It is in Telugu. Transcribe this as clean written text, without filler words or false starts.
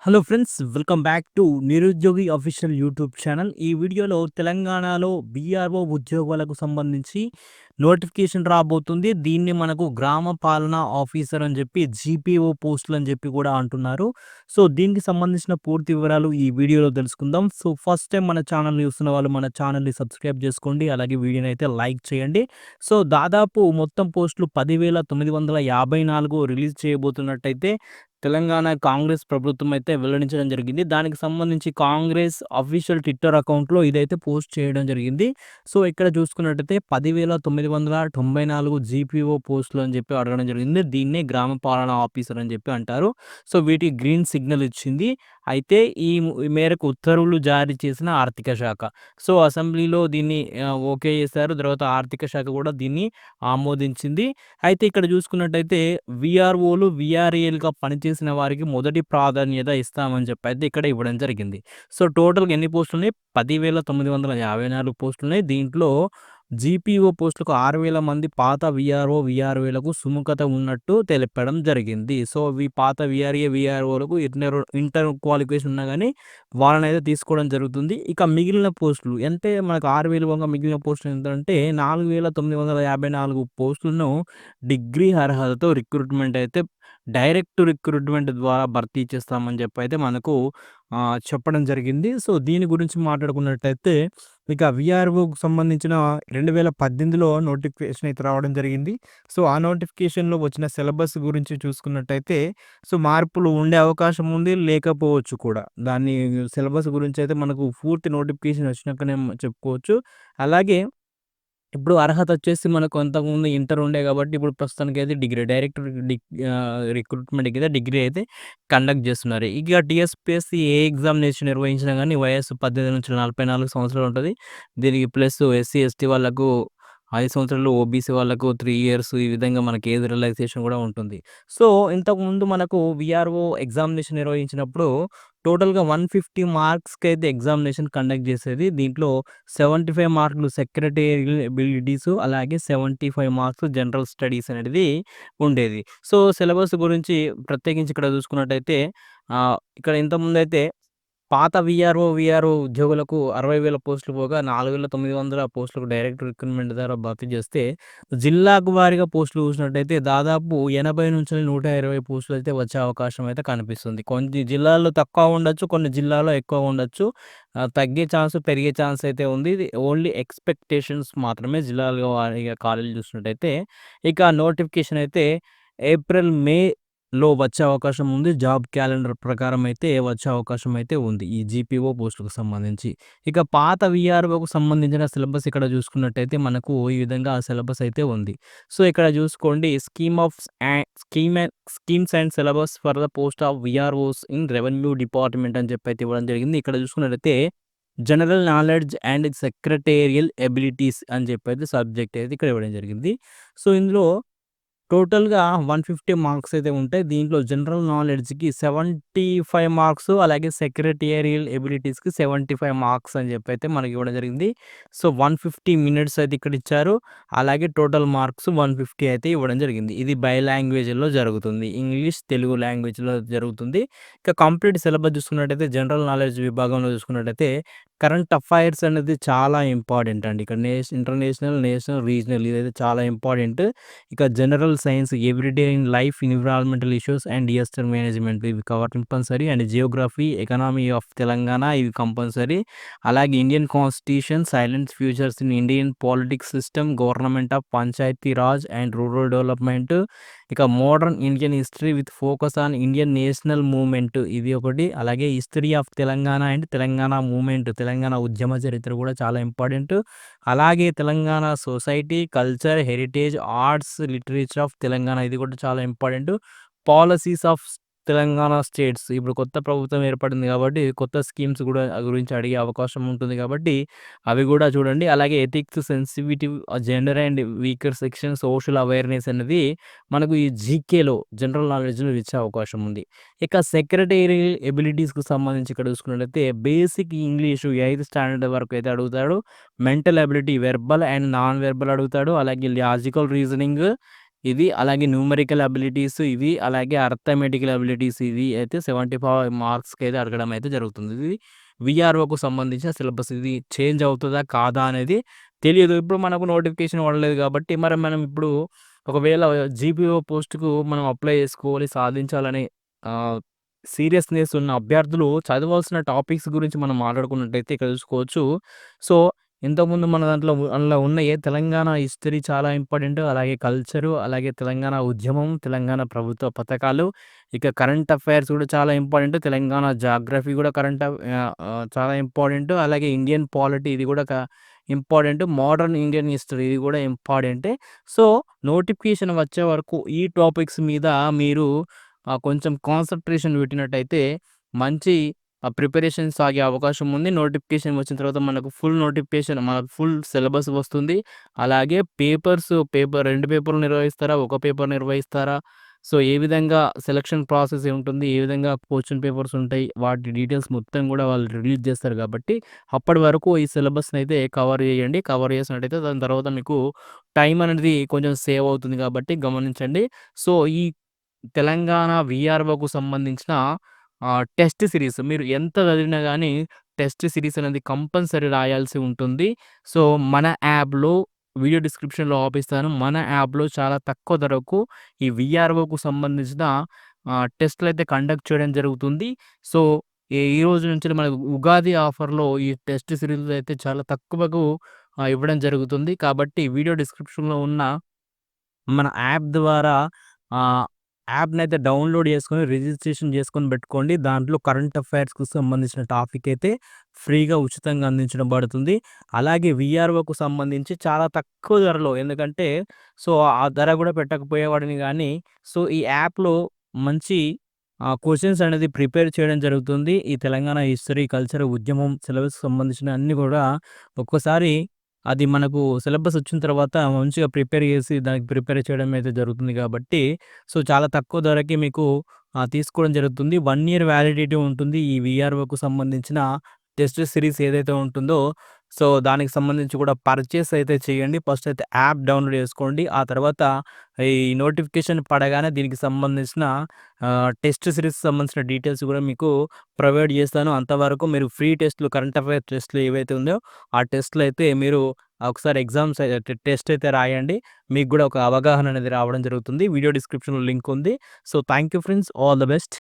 Hello friends, welcome back to Nirudyogi official YouTube channel. ఈ వీడియోలో తెలంగాణలో బీఆర్ఓ ఉద్యోగాలకు సంబంధించి నోటిఫికేషన్ రాబోతుంది. దీన్ని మనకు గ్రామ పాలనా ఆఫీసర్ అని చెప్పి జీపీఓ పోస్టులు అని చెప్పి కూడా అంటున్నారు. సో దీనికి సంబంధించిన పూర్తి వివరాలు ఈ వీడియోలో తెలుసుకుందాం. సో ఫస్ట్ టైం మన ఛానల్ చూస్తున్న వాళ్ళు మన ఛానల్ని సబ్స్క్రైబ్ చేసుకోండి. అలాగే వీడియోని అయితే లైక్ చేయండి. సో దాదాపు మొత్తం పోస్టులు 10,954 రిలీజ్ చేయబోతున్నట్టయితే తెలంగాణ కాంగ్రెస్ ప్రభుత్వం అయితే వెల్లడించడం జరిగింది. దానికి సంబంధించి కాంగ్రెస్ అఫీషియల్ ట్విట్టర్ అకౌంట్‌లో ఇదైతే పోస్ట్ చేయడం జరిగింది. సో ఇక్కడ చూసుకున్నట్టయితే 10,994 జీపీఓ పోస్టులు అని చెప్పి అడగడం జరిగింది. దీన్నే గ్రామ పాలనా ఆఫీసర్ అని చెప్పి అంటారు. సో వీటికి గ్రీన్ సిగ్నల్ ఇచ్చింది. అయితే ఈ మేరకు ఉత్తర్వులు జారీ చేసిన ఆర్థిక శాఖ. సో అసెంబ్లీలో దీన్ని ఓకే చేశారు. తర్వాత ఆర్థిక శాఖ కూడా దీన్ని ఆమోదించింది. అయితే ఇక్కడ చూసుకున్నట్టయితే వీఆర్ఓలు, వీఆర్ఏలుగా పనిచేసిన వారికి మొదటి ప్రాధాన్యత ఇస్తామని చెప్పి అయితే ఇక్కడ ఇవ్వడం జరిగింది. సో టోటల్‌గా ఎన్ని పోస్టులున్నాయి? 10,954 పోస్టులున్నాయి. దీంట్లో జీపీఓ పోస్టులకు 6,000 మంది పాత వీఆర్ఓ, వీఆర్ఏలకు సుముఖత ఉన్నట్టు తెలపడం జరిగింది. సో ఈ పాత వీఆర్ఏ, వీఆర్ఓలకు ఇంటర్ క్వాలిఫికేషన్ ఉన్నా గానీ వాళ్ళనైతే తీసుకోవడం జరుగుతుంది. ఇక మిగిలిన పోస్టులు అంటే మనకు 6,000 వంక మిగిలిన పోస్టులు ఎంతంటే 4,954 పోస్టులను డిగ్రీ అర్హతతో రిక్రూట్‌మెంట్ అయితే డైరెక్ట్ రిక్రూట్‌మెంట్ ద్వారా భర్తీ చేస్తామని చెప్పైతే మనకు చెప్పడం జరిగింది. సో దీని గురించి మాట్లాడుకున్నట్టయితే ఇక వీఆర్ఓకి సంబంధించిన 2018లో నోటిఫికేషన్ అయితే రావడం జరిగింది. సో ఆ నోటిఫికేషన్‌లో వచ్చిన సిలబస్ గురించి చూసుకున్నట్టయితే సో మార్పులు ఉండే అవకాశం ఉంది, లేకపోవచ్చు కూడా. దాన్ని సిలబస్ గురించి అయితే మనకు పూర్తి నోటిఫికేషన్ వచ్చినాకనే చెప్పుకోవచ్చు. అలాగే ఇప్పుడు అర్హత వచ్చేసి మనకు అంతకుముందు ఇంటర్ ఉండే కాబట్టి ఇప్పుడు ప్రస్తుతానికైతే డిగ్రీ డైరెక్ట్ రిక్రూట్మెంట్‌కి అయితే డిగ్రీ అయితే కండక్ట్ చేస్తున్నారు. ఇక టీఎస్‌పీఎస్‌సీ ఏ ఎగ్జామినేషన్ నిర్వహించినా గానీ వయస్సు 18-44 సంవత్సరాలు ఉంటది. దీనికి ప్లస్ ఎస్సీ, ఎస్టీ వాళ్ళకు 5 సంవత్సరాలు, ఓబీసీ వాళ్ళకు 3 ఇయర్స్ ఈ విధంగా మనకి ఏజ్ రిలాక్సేషన్ కూడా ఉంటుంది. సో ఇంతకుముందు మనకు వీఆర్ఓ ఎగ్జామినేషన్ నిర్వహించినప్పుడు టోటల్‌గా 150 మార్క్స్‌కైతే ఎగ్జామినేషన్ కండక్ట్ చేసేది. దీంట్లో 75 మార్కులు సెక్రటేరియల్ ఎబిలిటీస్ అలాగే 75 మార్క్స్ జనరల్ స్టడీస్ అనేది ఉండేది. సో సిలబస్ గురించి ప్రత్యేకించి ఇక్కడ చూసుకున్నట్టయితే ఇక్కడ ఇంతకుముందైతే పాత వీఆర్ఓ ఉద్యోగులకు 60,000 పోస్టులు పోగా 4,900 పోస్టులకు డైరెక్ట్ రిక్రూట్మెంట్ ద్వారా భర్తీ చేస్తే, జిల్లాకు వారీగా పోస్టులు చూసినట్టయితే దాదాపు 80-120 పోస్టులు అయితే వచ్చే అవకాశం అయితే కనిపిస్తుంది. కొన్ని జిల్లాల్లో తక్కువ ఉండొచ్చు, కొన్ని జిల్లాల్లో ఎక్కువ ఉండొచ్చు. తగ్గే ఛాన్స్, పెరిగే ఛాన్స్ అయితే ఉంది. ఇది ఓన్లీ ఎక్స్‌పెక్టేషన్స్ మాత్రమే జిల్లాల వారీగా ఖాళీలు చూసినట్టయితే. ఇక నోటిఫికేషన్ అయితే ఏప్రిల్, మేలో వచ్చే అవకాశం ఉంది. జాబ్ క్యాలెండర్ ప్రకారం అయితే వచ్చే అవకాశం అయితే ఉంది. ఈ జీపీఓ పోస్టులకు సంబంధించి. ఇక పాత వీఆర్ఓకు సంబంధించిన సిలబస్ ఇక్కడ చూసుకున్నట్టయితే మనకు ఈ విధంగా సిలబస్ అయితే ఉంది. సో ఇక్కడ చూసుకోండి schemes and syllabus for the post of VROs in revenue department అని చెప్పి అయితే ఇవ్వడం జరిగింది. ఇక్కడ చూసుకున్నట్టయితే general knowledge and secretarial abilities అని చెప్పి అయితే సబ్జెక్ట్ అయితే ఇక్కడ ఇవ్వడం జరిగింది. సో ఇందులో టోటల్‌గా 150 మార్క్స్ అయితే ఉంటాయి. దీంట్లో జనరల్ నాలెడ్జ్‌కి 75 మార్క్స్ అలాగే సెక్రటేరియల్ ఎబిలిటీస్‌కి 75 మార్క్స్ అని చెప్పి అయితే మనకి ఇవ్వడం జరిగింది. సో 150 మినిట్స్ అయితే ఇక్కడ ఇచ్చారు. అలాగే టోటల్ మార్క్స్ 150 అయితే ఇవ్వడం జరిగింది. ఇది బై లాంగ్వేజ్‌లో జరుగుతుంది. ఇంగ్లీష్, తెలుగు లాంగ్వేజ్‌లో జరుగుతుంది. ఇక కంప్లీట్ సిలబస్ చూసుకున్నట్టయితే జనరల్ నాలెడ్జ్ విభాగంలో చూసుకున్నట్టయితే కరెంట్ అఫైర్స్ అనేది చాలా ఇంపార్టెంట్ అండి. ఇక్కడ ఇంటర్నేషనల్, నేషనల్, రీజనల్ ఇదైతే చాలా ఇంపార్టెంట్. ఇక general science, everyday in life, environmental issues and disaster management ఇవి compulsory. And geography, economy of Telangana ఇవి కంపల్సరీ. అలాగే Indian constitution, salient features in Indian politics system, government of panchayat raj and rural development. ఇక modern Indian history with focus on Indian national movement ఇది ఒకటి. అలాగే history of Telangana and Telangana movement Telangana ఉద్యమ చరిత్ర కూడా చాలా ఇంపార్టెంట్. అలాగే Telangana society, culture, heritage, arts, literature of Telangana ఇది కూడా చాలా important. Policies of Telangana states ఇప్పుడు కొత్త ప్రభుత్వం ఏర్పడింది కాబట్టి కొత్త స్కీమ్స్ కూడా గురించి అడిగే అవకాశం ఉంటుంది కాబట్టి అవి కూడా చూడండి. అలాగే ethics, sensitive, gender and weaker section, social awareness అనేది మనకు ఈ జీకేలో జనరల్ నాలెడ్జ్‌లో ఇచ్చే అవకాశం ఉంది. ఇక సెక్రటేరియల్ ఎబిలిటీస్‌కి సంబంధించి ఇక్కడ చూసుకున్నట్లయితే బేసిక్ ఇంగ్లీషు 8థ్ స్టాండర్డ్ వరకు అయితే అడుగుతాడు. Mental ability verbal and non verbal అడుగుతాడు. అలాగే లాజికల్ రీజనింగ్, ఇది. అలాగే న్యూమరికల్ అబిలిటీస్ ఇవి. అలాగే అర్థమెటికల్ అబిలిటీస్ ఇవి అయితే 75 మార్క్స్‌కైతే అడగడం అయితే జరుగుతుంది. ఇది వీఆర్ఓకు సంబంధించిన సిలబస్. ఇది చేంజ్ అవుతదా? కాదా? అనేది తెలియదు. ఇప్పుడు మనకు నోటిఫికేషన్ పడలేదు కాబట్టి మరి మనం ఇప్పుడు ఒకవేళ జీపీఓ పోస్ట్‌కు మనం అప్లై చేసుకోవాలి, సాధించాలని ఆహ్, సీరియస్‌నెస్ ఉన్న అభ్యర్థులు చదవాల్సిన టాపిక్స్ గురించి మనం మాట్లాడుకున్నట్టయితే ఇక్కడ చూసుకోవచ్చు. సో, ఇంతకుముందు మన దాంట్లో అందులో ఉన్నాయి. తెలంగాణ హిస్టరీ చాలా ఇంపార్టెంట్. అలాగే కల్చరు, అలాగే తెలంగాణ ఉద్యమం, తెలంగాణ ప్రభుత్వ పథకాలు, ఇక కరెంట్ అఫైర్స్ కూడా చాలా ఇంపార్టెంట్. తెలంగాణ జాగ్రఫీ కూడా చాలా ఇంపార్టెంట్. అలాగే ఇండియన్ పాలిటీ ఇది కూడా ఇంపార్టెంట్. మోడర్న్ ఇండియన్ హిస్టరీ ఇది కూడా ఇంపార్టెంటే. సో, నోటిఫికేషన్ వచ్చే వరకు ఈ టాపిక్స్ మీద మీరు కొంచెం కాన్సంట్రేషన్ పెట్టినట్టయితే మంచి ప్రిపరేషన్ సాగే అవకాశం ఉంది. నోటిఫికేషన్ వచ్చిన తర్వాత మనకు మనకు ఫుల్ సిలబస్ వస్తుంది. అలాగే పేపర్ 2 పేపర్‌లు నిర్వహిస్తారా? ఒక పేపర్ నిర్వహిస్తారా? సో, ఏ విధంగా సెలక్షన్ ప్రాసెస్ ఉంటుంది? ఏ విధంగా క్వెషన్ పేపర్స్ ఉంటాయి? వాటి డీటెయిల్స్ మొత్తం గూడా వాళ్ళు రిలీజ్ చేస్తారు కాబట్టి, అప్పటి వరకు ఈ సిలబస్‌నైతే కవర్ చేయండి. కవర్ చేసినట్టయితే దాని తర్వాత మీకు టైం అనేది కొంచెం సేవ్ అవుతుంది కాబట్టి గమనించండి. సో, ఈ తెలంగాణ వీఆర్ఓకు సంబంధించిన టెస్ట్ సిరీస్ మీరు ఎంత చదివినా గానీ, టెస్ట్ సిరీస్ అనేది కంపల్సరీ రాయాల్సి ఉంటుంది. సో, మన యాప్‌లో వీడియో డిస్క్రిప్షన్‌లో పంపిస్తాను. మన యాప్‌లో చాలా తక్కువ ధరకు ఈ వీఆర్ఓకు సంబంధించిన టెస్ట్‌లయితే కండక్ట్ చేయడం జరుగుతుంది. సో, ఈ రోజు నుంచి మనకు ఉగాది ఆఫర్‌లో ఈ టెస్ట్ సిరీస్ అయితే చాలా తక్కువకు ఇవ్వడం జరుగుతుంది. కాబట్టి వీడియో డిస్క్రిప్షన్‌లో ఉన్న మన యాప్ ద్వారా ఆహ్, యాప్‌నైతే డౌన్‌లోడ్ చేసుకొని, రిజిస్ట్రేషన్ చేసుకొని పెట్టుకోండి. దాంట్లో కరెంట్ అఫైర్స్‌కు సంబంధించిన టాపిక్ అయితే ఫ్రీగా ఉచితంగా అందించడం పడుతుంది. అలాగే వీఆర్ఓకు సంబంధించి చాలా తక్కువ ధరలో ఎందుకంటే సో, ఆ ధర కూడా పెట్టకపోయేవాడిని గానీ, సో, ఈ యాప్‌లో మంచి క్వెషన్స్ అనేది ప్రిపేర్ చేయడం జరుగుతుంది. ఈ తెలంగాణ హిస్టరీ, కల్చర్, ఉద్యమం సిలబస్‌కి సంబంధించిన అన్నీ కూడా ఒక్కోసారి అది మనకు సిలబస్ వచ్చిన తర్వాత మంచిగా ప్రిపేర్ చేసి దానికి ప్రిపేర్ చేయడం అయితే జరుగుతుంది కాబట్టి, సో, చాలా తక్కువ ధరకి మీకు తీసుకోవడం జరుగుతుంది. 1 ఇయర్ వ్యాలిడిటీ ఉంటుంది. ఈ వీఆర్ఓకు సంబంధించిన టెస్ట్ సిరీస్ ఏదైతే ఉంటుందో, సో, దానికి సంబంధించి కూడా పర్చేస్ అయితే చేయండి. ఫస్ట్ అయితే యాప్ డౌన్‌లోడ్ చేసుకోండి. ఆ తర్వాత ఈ నోటిఫికేషన్ పడగానే దీనికి సంబంధించిన టెస్ట్ సిరీస్‌కి సంబంధించిన డీటెయిల్స్ కూడా మీకు ప్రొవైడ్ చేస్తాను. అంతవరకు మీరు ఫ్రీ టెస్ట్‌లు, కరెంట్ అఫైర్ టెస్ట్‌లు ఏవైతే ఉన్నాయో, ఆ టెస్ట్‌లు అయితే మీరు ఒకసారి ఎగ్జామ్స్ టెస్ట్ అయితే రాయండి. మీకు గూడా ఒక అవగాహన అనేది రావడం జరుగుతుంది. వీడియో డిస్క్రిప్షన్‌లో లింక్ ఉంది. So, thank you friends. All the best.